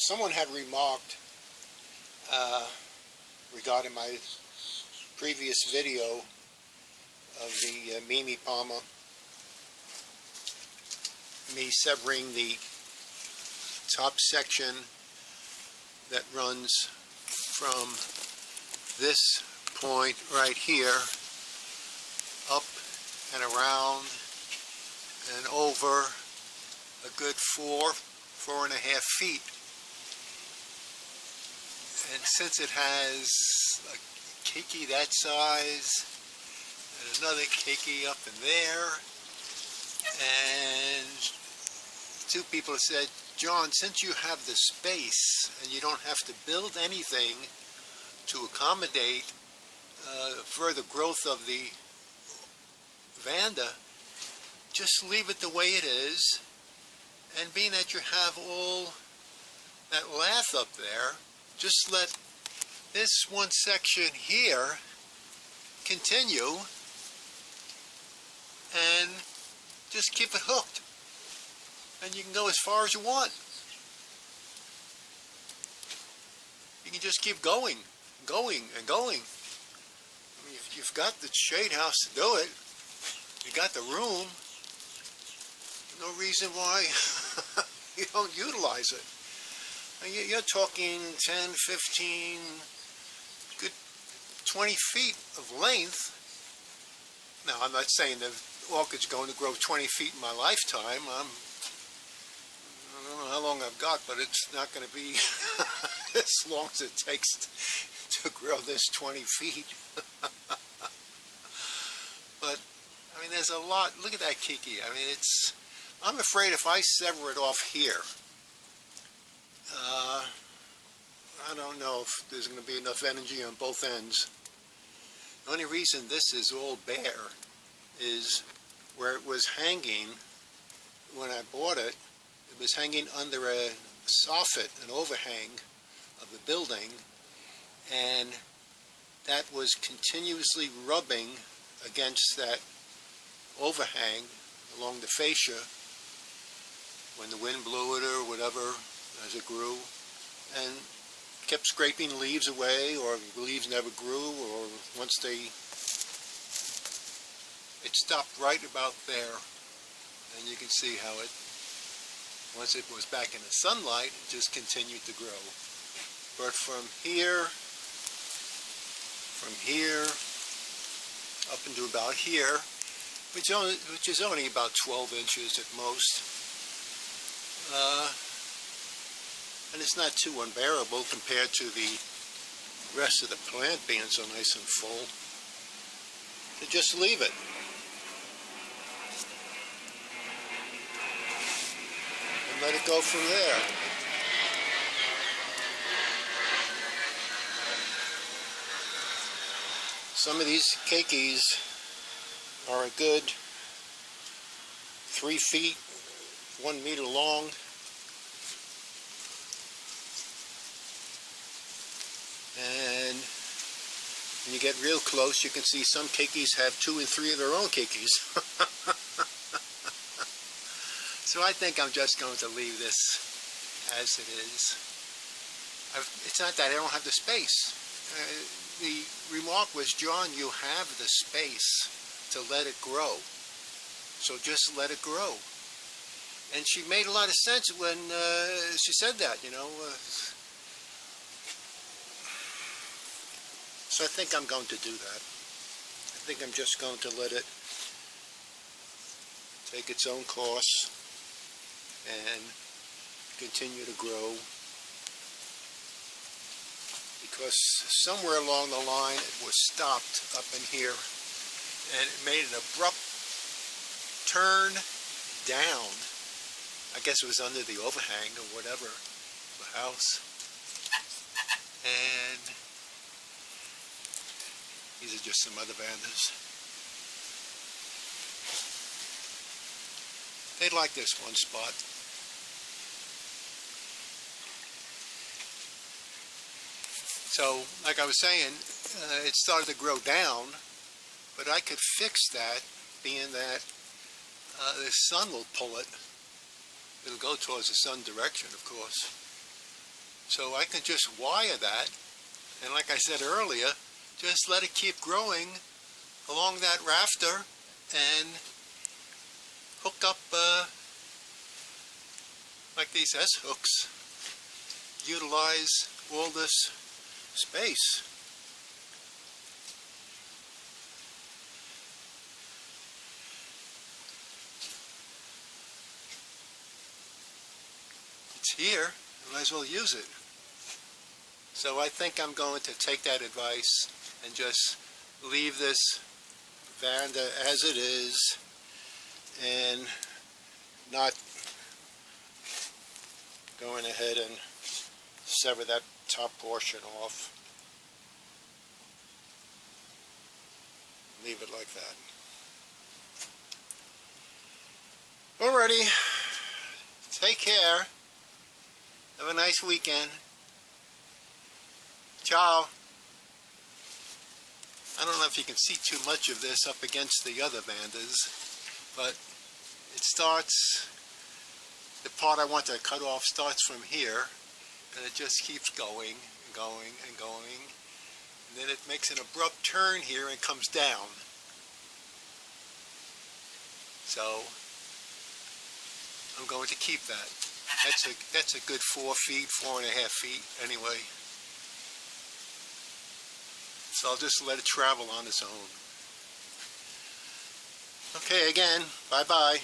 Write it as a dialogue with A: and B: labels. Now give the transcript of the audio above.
A: Someone had remarked regarding my previous video of the Mimi Palmer, me severing the top section that runs from this point right here up and around and over a good 4.5 feet. And since it has a keiki that size and another keiki up in there, and two people said, John, since you have the space and you don't have to build anything to accommodate further growth of the Vanda, just leave it the way it is, and being that you have all that lath up there, just let this one section here continue and just keep it hooked, and you can go as far as you want. You can just keep going and going. I mean, you've got the shade house to do it. You got the room. No reason why you don't utilize it. And you're talking 10, 15, good 20 feet of length. Now, I'm not saying the orchid's going to grow 20 feet in my lifetime. I don't know how long I've got, but it's not going to be as long as it takes to grow this 20 feet. But, I mean, there's a lot. Look at that keiki. I mean, I'm afraid if I sever it off here, I don't know if there's going to be enough energy on both ends. The only reason this is all bare is where it was hanging when I bought it. It was hanging under a soffit, an overhang of the building, and that was continuously rubbing against that overhang along the fascia when the wind blew it or whatever as it grew, and kept scraping leaves away, or the leaves never grew, or once it stopped right about there, and you can see how it, once it was back in the sunlight, it just continued to grow. But from here up into about here, which is only about 12 inches at most, and it's not too unbearable compared to the rest of the plant being so nice and full, to just leave it. And let it go from there. Some of these keikis are a good 3 feet, 1 meter long. And when you get real close, you can see some keikis have 2 and 3 of their own keikis. So I think I'm just going to leave this as it is. It's not that I don't have the space. The remark was, John, you have the space to let it grow. So just let it grow. And she made a lot of sense when she said that, you know. So I think I'm going to do that. I think I'm just going to let it take its own course and continue to grow. Because somewhere along the line it was stopped up in here, and it made an abrupt turn down. I guess it was under the overhang or whatever, the house. And these are just some other Vandas. They like this one spot. So, like I was saying, it started to grow down, but I could fix that, being that the sun will pull it. It'll go towards the sun direction, of course. So I can just wire that, and like I said earlier, just let it keep growing along that rafter and hook up like these S-hooks. Utilize all this space. It's here, I might as well use it. So I think I'm going to take that advice and just leave this Vanda as it is and not going ahead and sever that top portion off. Leave it like that. Alrighty, take care. Have a nice weekend. Ciao. I don't know if you can see too much of this up against the other Vandas, but it starts, the part I want to cut off starts from here, and it just keeps going and going and going, and then it makes an abrupt turn here and comes down. So I'm going to keep that. That's a good 4 feet, 4.5 feet anyway. So I'll just let it travel on its own. Okay, again, bye-bye.